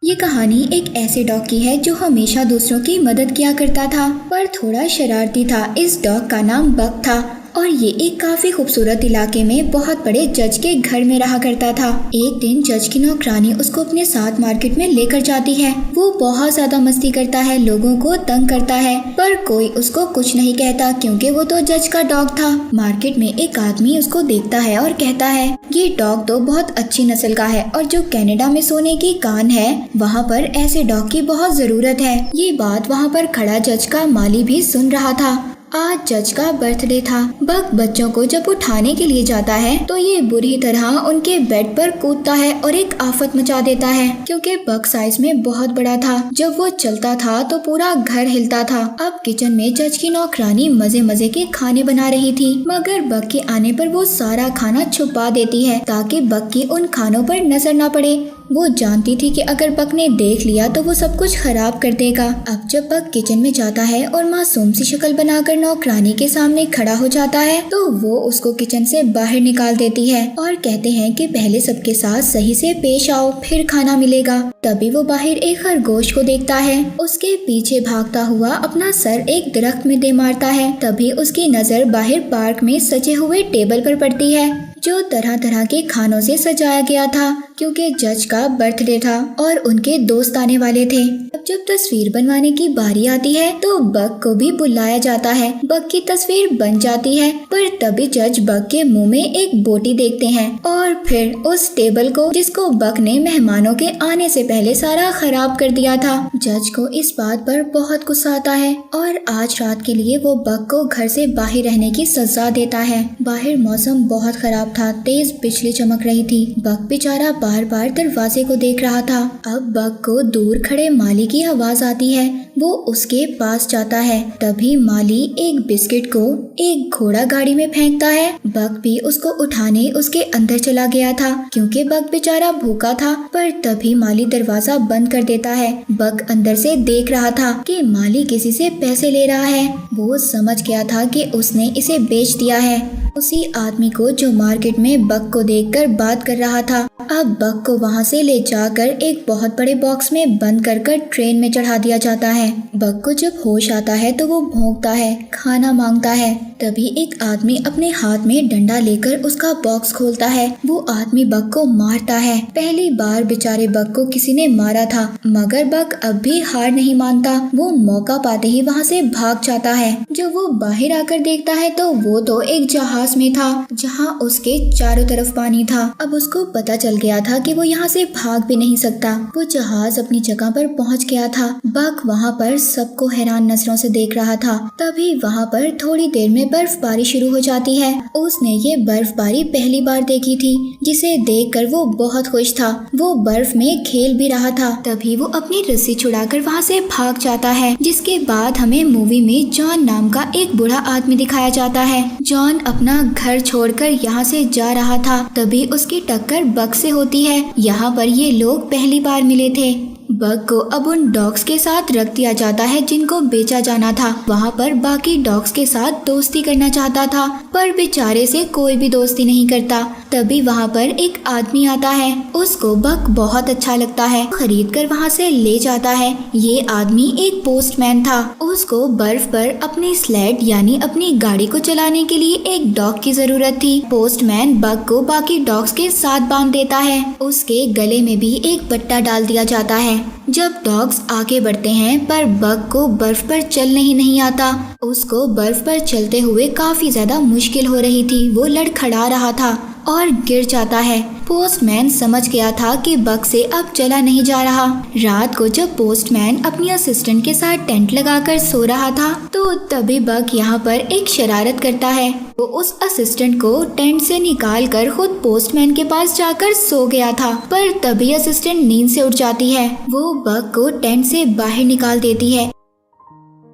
ये कहानी एक ऐसे डॉग की है जो हमेशा दूसरों की मदद किया करता था, पर थोड़ा शरारती था। इस डॉग का नाम बक था और ये एक काफी खूबसूरत इलाके में बहुत बड़े जज के घर में रहा करता था। एक दिन जज की नौकरानी उसको अपने साथ मार्केट में लेकर जाती है। वो बहुत ज्यादा मस्ती करता है, लोगों को तंग करता है, पर कोई उसको कुछ नहीं कहता क्योंकि वो तो जज का डॉग था। मार्केट में एक आदमी उसको देखता है और कहता है, ये डॉग तो बहुत अच्छी नस्ल का है और जो कनाडा में सोने की कान है, वहाँ पर ऐसे डॉग की बहुत जरूरत है। ये बात वहाँ पर खड़ा जज का माली भी सुन रहा था। आज जज का बर्थडे था। बक बच्चों को जब उठाने के लिए जाता है तो ये बुरी तरह उनके बेड पर कूदता है और एक आफत मचा देता है क्योंकि बक साइज में बहुत बड़ा था। जब वो चलता था तो पूरा घर हिलता था। अब किचन में जज की नौकरानी मजे मजे के खाने बना रही थी, मगर बक के आने पर वो सारा खाना छुपा देती है ताकि बक की उन खानों पर नजर न पड़े। वो जानती थी कि अगर बक ने देख लिया तो वो सब कुछ खराब कर देगा। अब जब बक किचन में जाता है और मासूम सी शक्ल बनाकर नौकरानी के सामने खड़ा हो जाता है तो वो उसको किचन से बाहर निकाल देती है और कहते हैं कि पहले सबके साथ सही से पेश आओ, फिर खाना मिलेगा। तभी वो बाहर एक खरगोश को देखता है। उसके पीछे भागता हुआ अपना सर एक दरख्त में दे मारता है। तभी उसकी नजर बाहर पार्क में सजे हुए टेबल पर पड़ती है जो तरह तरह के खानों से सजाया गया था क्योंकि जज का बर्थडे था और उनके दोस्त आने वाले थे। अब जब तस्वीर बनवाने की बारी आती है तो बक को भी बुलाया जाता है। बक की तस्वीर बन जाती है, पर तभी जज बक के मुंह में एक बोटी देखते हैं और फिर उस टेबल को जिसको बक ने मेहमानों के आने से पहले सारा खराब कर दिया था। जज को इस बात पर बहुत गुस्सा आता है और आज रात के लिए वो बक को घर से बाहर रहने की सजा देता है। बाहर मौसम बहुत खराब था, तेज बिजली चमक रही थी। बक बेचारा बार बार दरवाजे को देख रहा था। अब बक को दूर खड़े माली की आवाज आती है। वो उसके पास जाता है। तभी माली एक बिस्किट को एक घोड़ा गाड़ी में फेंकता है। बक भी उसको उठाने उसके अंदर चला गया था क्योंकि बक बेचारा भूखा था, पर तभी माली दरवाजा बंद कर देता है। बक अंदर से देख रहा था कि माली किसी से पैसे ले रहा है। वो समझ गया था कि उसने इसे बेच दिया है, उसी आदमी को जो मार्केट में बक को देखकर बात कर रहा था। अब बक को वहाँ से ले जाकर एक बहुत बड़े बॉक्स में बंद कर ट्रेन में चढ़ा दिया जाता है। बक को जब होश आता है तो वो भौंकता है, खाना मांगता है। तभी एक आदमी अपने हाथ में डंडा लेकर उसका बॉक्स खोलता है। वो आदमी बक को मारता है। पहली बार बेचारे बक को किसी ने मारा था, मगर बक अब भी हार नहीं मानता। वो मौका पाते ही वहाँ से भाग जाता है। जब वो बाहर आकर देखता है तो वो तो एक जहाज में था जहाँ उसके चारों तरफ पानी था। अब उसको पता चल गया था कि वो यहाँ से भाग भी नहीं सकता। वो जहाज अपनी जगह पर पहुँच गया था। बक वहाँ पर सबको हैरान नजरों से देख रहा था। तभी वहाँ पर थोड़ी देर में बर्फबारी शुरू हो जाती है। उसने ये बर्फबारी पहली बार देखी थी, जिसे देखकर वो बहुत खुश था। वो बर्फ में खेल भी रहा था। तभी वो अपनी रस्सी छुड़ाकर वहाँ से भाग जाता है, जिसके बाद हमें मूवी में जॉन नाम का एक बूढ़ा आदमी दिखाया जाता है। जॉन अपना घर छोड़कर यहाँ से जा रहा था। तभी उसकी टक्कर बक से होती है। यहाँ पर ये लोग पहली बार मिले थे। बक को अब उन डॉग्स के साथ रख दिया जाता है जिनको बेचा जाना था। वहाँ पर बाकी डॉग्स के साथ दोस्ती करना चाहता था, पर बेचारे से कोई भी दोस्ती नहीं करता। तभी वहाँ पर एक आदमी आता है। उसको बक बहुत अच्छा लगता है, खरीद कर वहाँ से ले जाता है। ये आदमी एक पोस्टमैन था। उसको बर्फ पर अपनी स्लेड यानी अपनी गाड़ी को चलाने के लिए एक डॉग की जरूरत थी। पोस्टमैन बक को बाकी डॉग्स के साथ बांध देता है। उसके गले में भी एक पट्टा डाल दिया जाता है। जब डॉग्स आगे बढ़ते हैं पर बक को बर्फ पर चलने ही नहीं आता। उसको बर्फ पर चलते हुए काफी ज्यादा मुश्किल हो रही थी। वो लड़खड़ा रहा था और गिर जाता है। पोस्टमैन समझ गया था कि बक से अब चला नहीं जा रहा। रात को जब पोस्टमैन अपनी असिस्टेंट के साथ टेंट लगाकर सो रहा था तो तभी बक यहाँ पर एक शरारत करता है। वो उस असिस्टेंट को टेंट से निकाल कर खुद पोस्टमैन के पास जाकर सो गया था, पर तभी असिस्टेंट नींद से उठ जाती है। वो बक को टेंट से बाहर निकाल देती है।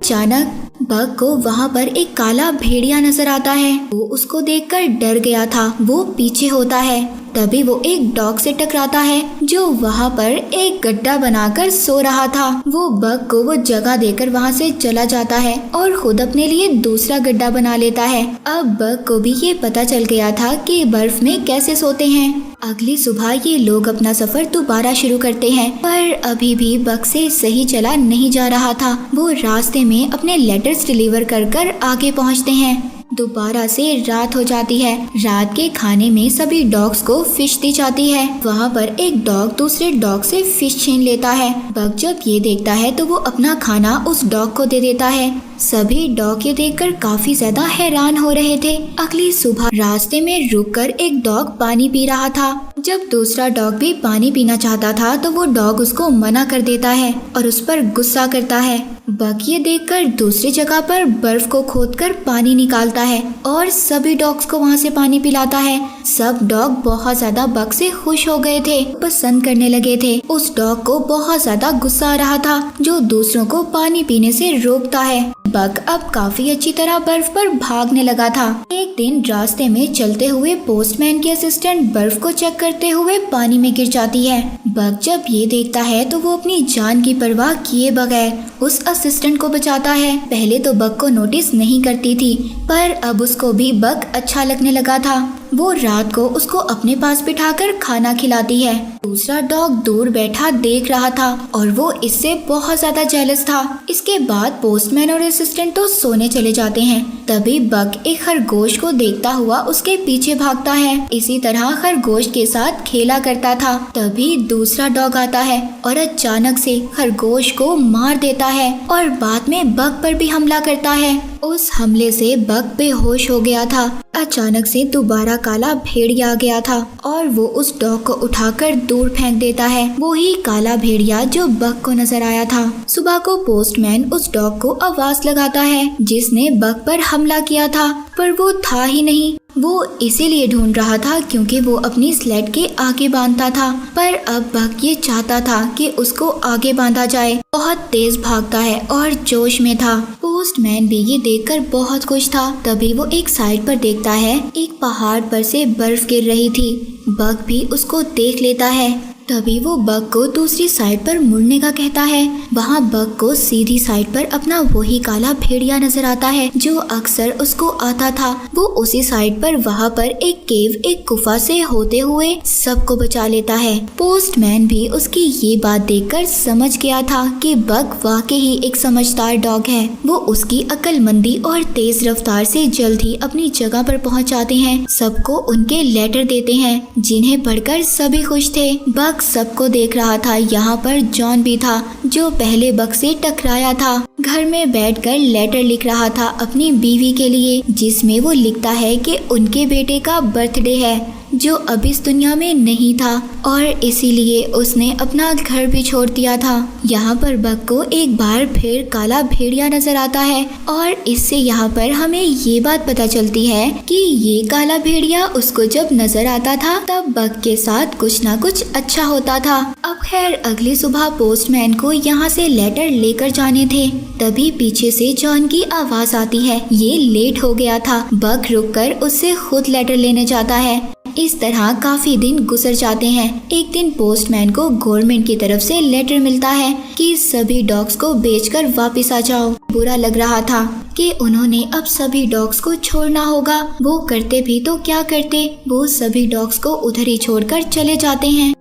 अचानक बक को वहाँ पर एक काला भेड़िया नजर आता है। वो उसको देखकर डर गया था। वो पीछे होता है। तभी वो एक डॉग से टकराता है जो वहाँ पर एक गड्ढा बनाकर सो रहा था। वो बग को वो जगह देकर वहाँ से चला जाता है और खुद अपने लिए दूसरा गड्ढा बना लेता है। अब बग को भी ये पता चल गया था कि बर्फ में कैसे सोते हैं। अगली सुबह ये लोग अपना सफर दोबारा शुरू करते हैं, पर अभी भी बग से सही चला नहीं जा रहा था। वो रास्ते में अपने लेटर्स डिलीवर कर आगे पहुंचते हैं। दोबारा से रात हो जाती है। रात के खाने में सभी डॉग्स को फिश दी जाती है। वहाँ पर एक डॉग दूसरे डॉग से फिश छीन लेता है। बग जब ये देखता है तो वो अपना खाना उस डॉग को दे देता है। सभी डॉग ये देखकर काफी ज्यादा हैरान हो रहे थे। अगली सुबह रास्ते में रुककर एक डॉग पानी पी रहा था। जब दूसरा डॉग भी पानी पीना चाहता था तो वो डॉग उसको मना कर देता है और उस पर गुस्सा करता है। बग ये देखकर दूसरी जगह पर बर्फ को खोदकर पानी निकालता है और सभी डॉग्स को वहाँ से पानी पिलाता है। सब डॉग बहुत ज्यादा बग से खुश हो गए थे, पसंद करने लगे थे। उस डॉग को बहुत ज्यादा गुस्सा आ रहा था जो दूसरों को पानी पीने से रोकता है। बग अब काफी अच्छी तरह बर्फ पर भागने लगा था। एक दिन रास्ते में चलते हुए पोस्टमैन की असिस्टेंट बर्फ को चेक करते हुए पानी में गिर जाती है। बग जब ये देखता है तो वो अपनी जान की परवाह किए बगैर उस असिस्टेंट को बचाता है। पहले तो बग को नोटिस नहीं करती थी, पर अब उसको भी बग अच्छा लगने लगा था। वो रात को उसको अपने पास बिठाकर खाना खिलाती है। दूसरा डॉग दूर बैठा देख रहा था और वो इससे बहुत ज्यादा जेलस था। इसके बाद पोस्टमैन और असिस्टेंट तो सोने चले जाते हैं। तभी बग एक खरगोश को देखता हुआ उसके पीछे भागता है। इसी तरह खरगोश के साथ खेला करता था। तभी दूसरा डॉग आता है और अचानक से खरगोश को मार देता है और बाद में बग पर भी हमला करता है। उस हमले से बग बेहोश हो गया था। अचानक से दोबारा काला भेड़िया आ गया था और वो उस डॉग को उठाकर दूर फेंक देता है। वो ही काला भेड़िया जो बग को नजर आया था। सुबह को पोस्टमैन उस डॉग को आवाज लगाता है जिसने बग पर हमला किया था, पर वो था ही नहीं। वो इसीलिए ढूंढ रहा था क्योंकि वो अपनी स्लेड के आगे बांधता था, पर अब बग ये चाहता था कि उसको आगे बांधा जाए। बहुत तेज भागता है और जोश में था। पोस्टमैन भी ये देखकर बहुत खुश था। तभी वो एक साइड पर देखता है एक पहाड़ पर से बर्फ गिर रही थी। बग भी उसको देख लेता है। तभी वो बग को दूसरी साइड पर मुड़ने का कहता है। वहाँ बग को सीधी साइड पर अपना वही काला भेड़िया नजर आता है जो अक्सर उसको आता था। वो उसी साइड पर वहाँ पर एक केव, एक गुफा से होते हुए सबको बचा लेता है। पोस्टमैन भी उसकी ये बात देखकर समझ गया था कि बग वाकई ही एक समझदार डॉग है। वो उसकी अक्लमंदी और तेज रफ्तार से जल्द ही अपनी जगह पर पहुँच जाते हैं। सबको उनके लेटर देते हैं जिन्हें पढ़कर सभी खुश थे। बग सबको देख रहा था। यहाँ पर जॉन भी था जो पहले बग से टकराया था। घर में बैठकर लेटर लिख रहा था अपनी बीवी के लिए, जिसमें वो लिखता है कि उनके बेटे का बर्थडे है जो अब इस दुनिया में नहीं था और इसीलिए उसने अपना घर भी छोड़ दिया था। यहाँ पर बग को एक बार फिर काला भेड़िया नजर आता है और इससे यहाँ पर हमें ये बात पता चलती है कि ये काला भेड़िया उसको जब नजर आता था तब बग के साथ कुछ ना कुछ अच्छा होता था। अब खैर अगली सुबह पोस्टमैन को यहाँ से लेटर लेकर जाने थे। तभी पीछे से जॉन की आवाज आती है। ये लेट हो गया था। बग रुककर उससे खुद लेटर लेने जाता है। इस तरह काफी दिन गुजर जाते हैं। एक दिन पोस्टमैन को गवर्नमेंट की तरफ से लेटर मिलता है कि सभी डॉग्स को बेचकर वापस आ जाओ। बुरा लग रहा था कि उन्होंने अब सभी डॉग्स को छोड़ना होगा। वो करते भी तो क्या करते, वो सभी डॉग्स को उधर ही छोड़कर चले जाते हैं।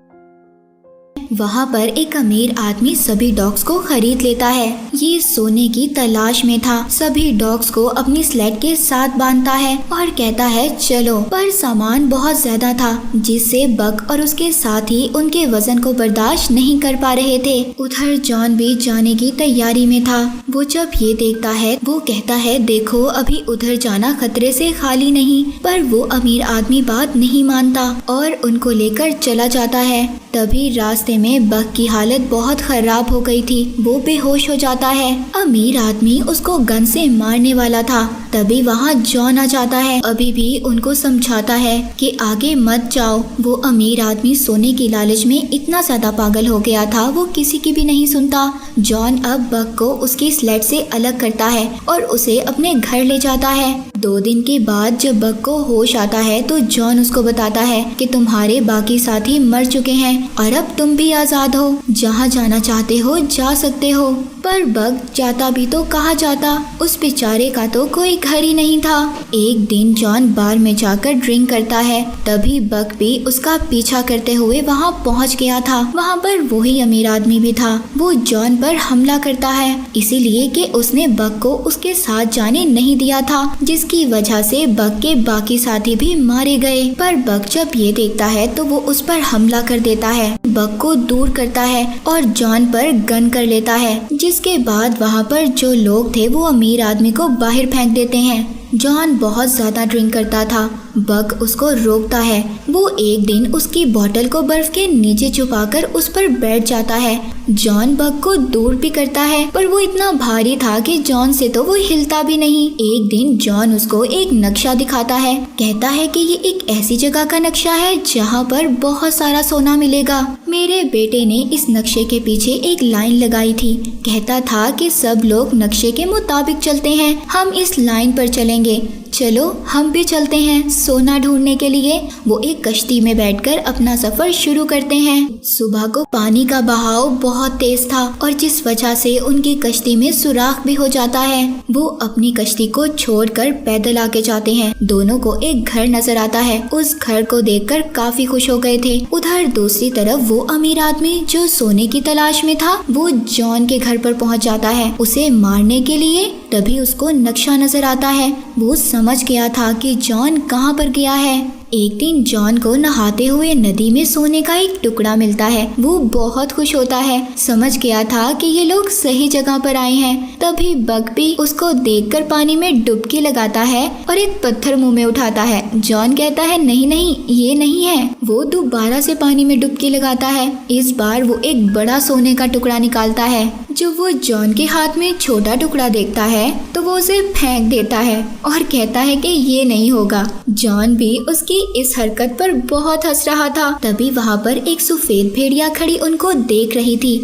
वहाँ पर एक अमीर आदमी सभी डॉग्स को खरीद लेता है। ये सोने की तलाश में था। सभी डॉग्स को अपनी स्लेड के साथ बांधता है और कहता है चलो, पर सामान बहुत ज्यादा था जिससे बग और उसके साथी उनके वजन को बर्दाश्त नहीं कर पा रहे थे। उधर जॉन भी जाने की तैयारी में था। वो जब ये देखता है वो कहता है देखो अभी उधर जाना खतरे से खाली नहीं, पर वो अमीर आदमी बात नहीं मानता और उनको लेकर चला जाता है। तभी रास्ते में बग की हालत बहुत खराब हो गई थी। वो बेहोश हो जाता है। अमीर आदमी उसको गन से मारने वाला था। तभी वहाँ जॉन आ जाता है। अभी भी उनको समझाता है कि आगे मत जाओ। वो अमीर आदमी सोने की लालच में इतना ज्यादा पागल हो गया था, वो किसी की भी नहीं सुनता। जॉन अब बक को उसकी स्लेट से अलग करता है और उसे अपने घर ले जाता है। 2 दिन के बाद जब बक को होश आता है तो जॉन उसको बताता है कि तुम्हारे बाकी साथी मर चुके हैं और अब तुम भी आजाद हो, जहाँ जाना चाहते हो जा सकते हो। पर बक जाता भी तो कहाँ जाता, उस बेचारे का तो कोई घर ही नहीं था। एक दिन जॉन बार में जाकर ड्रिंक करता है, तभी बक भी उसका पीछा करते हुए वहाँ पहुँच गया था। वहाँ पर वही अमीर आदमी भी था। वो जॉन पर हमला करता है, इसीलिए कि उसने बक को उसके साथ जाने नहीं दिया था, जिसकी वजह से बक के बाकी साथी भी मारे गए। पर बक जब ये देखता है तो वो उस पर हमला कर देता है, बक को दूर करता है और जॉन पर गन कर लेता है। जिसके बाद वहाँ पर जो लोग थे वो अमीर आदमी को बाहर फेंक देते हैं। जॉन बहुत ज्यादा ड्रिंक करता था। बक उसको रोकता है। वो एक दिन उसकी बोतल को बर्फ के नीचे छुपाकर उस पर बैठ जाता है। जॉन बक को दूर भी करता है, पर वो इतना भारी था कि जॉन से तो वो हिलता भी नहीं। एक दिन जॉन उसको एक नक्शा दिखाता है, कहता है कि ये एक ऐसी जगह का नक्शा है जहाँ पर बहुत सारा सोना मिलेगा। मेरे बेटे ने इस नक्शे के पीछे एक लाइन लगाई थी, कहता था कि सब लोग नक्शे के मुताबिक चलते हैं, हम इस लाइन पर चलेंगे, चलो हम भी चलते हैं सोना ढूंढने के लिए। वो एक कश्ती में बैठकर अपना सफर शुरू करते हैं। सुबह को पानी का बहाव बहुत तेज था और जिस वजह से उनकी कश्ती में सुराख भी हो जाता है। वो अपनी कश्ती को छोड़कर पैदल आगे जाते हैं। दोनों को एक घर नजर आता है। उस घर को देखकर काफी खुश हो गए थे। उधर दूसरी तरफ वो अमीर आदमी जो सोने की तलाश में था, वो जॉन के घर पर पहुंच जाता है उसे मारने के लिए। तभी उसको नक्शा नजर आता है। वो समझ गया था कि जॉन कहाँ पर गया है। एक दिन जॉन को नहाते हुए नदी में सोने का एक टुकड़ा मिलता है। वो बहुत खुश होता है, समझ गया था कि ये लोग सही जगह पर आए हैं। तभी बग भी उसको देखकर पानी में डुबकी लगाता है और एक पत्थर मुंह में उठाता है। जॉन कहता है नहीं नहीं ये नहीं है। वो दोबारा से पानी में डुबकी लगाता है। इस बार वो एक बड़ा सोने का टुकड़ा निकालता है। जब वो जॉन के हाथ में छोटा टुकड़ा देखता है तो वो उसे फेंक देता है और कहता है कि ये नहीं होगा। जॉन भी उसकी इस हरकत पर बहुत हंस रहा था। तभी वहाँ पर एक सफेद भेड़िया खड़ी उनको देख रही थी।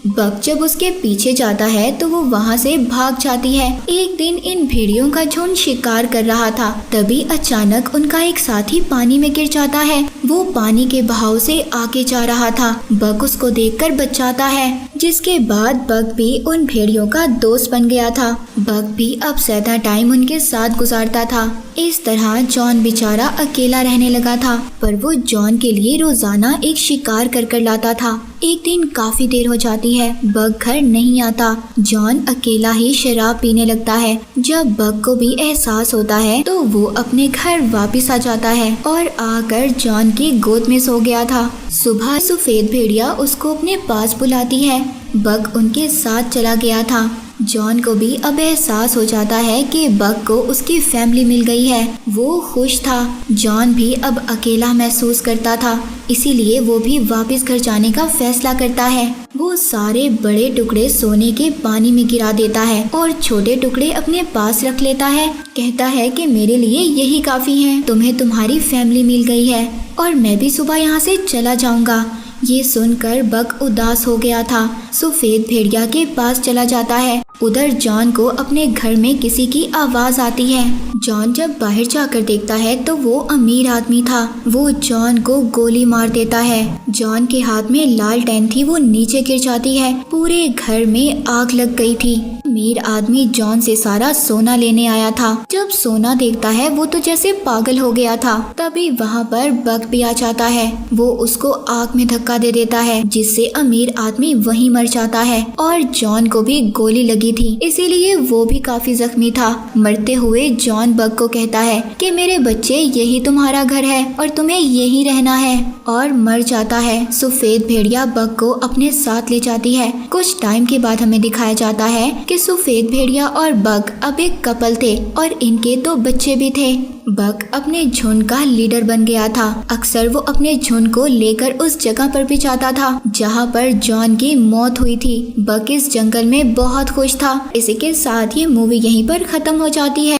बक जब उसके पीछे जाता है तो वो वहाँ से भाग जाती है। एक दिन इन भेड़ियों का झुंड शिकार कर रहा था। तभी अचानक उनका एक साथी पानी में गिर जाता है। वो पानी के बहाव से आगे जा रहा था। बक उसको देखकर बचाता है, जिसके बाद बक भी उन भेड़ियों का दोस्त बन गया था। बक भी अब ज्यादा टाइम उनके साथ गुजारता था। इस तरह जॉन बेचारा अकेला रहने लगा था, पर वो जॉन के लिए रोजाना एक शिकार कर लाता था। एक दिन काफी देर हो जाती है, बक घर नहीं आता। जॉन अकेला ही शराब पीने लगता है। जब बक को भी एहसास होता है तो वो अपने घर वापस आ जाता है और आकर जॉन की गोद में सो गया था। सुबह सफेद भेड़िया उसको अपने पास बुलाती है। बक उनके साथ चला गया था। जॉन को भी अब एहसास हो जाता है कि बक को उसकी फैमिली मिल गई है। वो खुश था। जॉन भी अब अकेला महसूस करता था, इसीलिए वो भी वापस घर जाने का फैसला करता है। वो सारे बड़े टुकड़े सोने के पानी में गिरा देता है और छोटे टुकड़े अपने पास रख लेता है। कहता है कि मेरे लिए यही काफी है, तुम्हें तुम्हारी फैमिली मिल गई है और मैं भी सुबह यहाँ से चला जाऊंगा। ये सुनकर बक उदास हो गया था। सफेद भेड़िया के पास चला जाता है। उधर जॉन को अपने घर में किसी की आवाज आती है। जॉन जब बाहर जाकर देखता है तो वो अमीर आदमी था। वो जॉन को गोली मार देता है। जॉन के हाथ में लालटेन थी, वो नीचे गिर जाती है। पूरे घर में आग लग गई थी। अमीर आदमी जॉन से सारा सोना लेने आया था। जब सोना देखता है वो तो जैसे पागल हो गया था। तभी वहाँ पर बक भी आ जाता है। वो उसको आग में धक्का दे देता है, जिससे अमीर आदमी वहीं मर जाता है और जॉन को भी गोली लगी थी, इसीलिए वो भी काफी जख्मी था। मरते हुए जॉन बक को कहता है कि मेरे बच्चे यही तुम्हारा घर है और तुम्हें यही रहना है, और मर जाता है। सफेद भेड़िया बक को अपने साथ ले जाती है। कुछ टाइम के बाद हमें दिखाया जाता है कि सफेद भेड़िया और बग अब एक कपल थे और इनके 2 बच्चे भी थे। बग अपने झुंड का लीडर बन गया था। अक्सर वो अपने झुंड को लेकर उस जगह पर भी जाता था जहाँ पर जॉन की मौत हुई थी। बग इस जंगल में बहुत खुश था। इसी के साथ ये मूवी यहीं पर खत्म हो जाती है।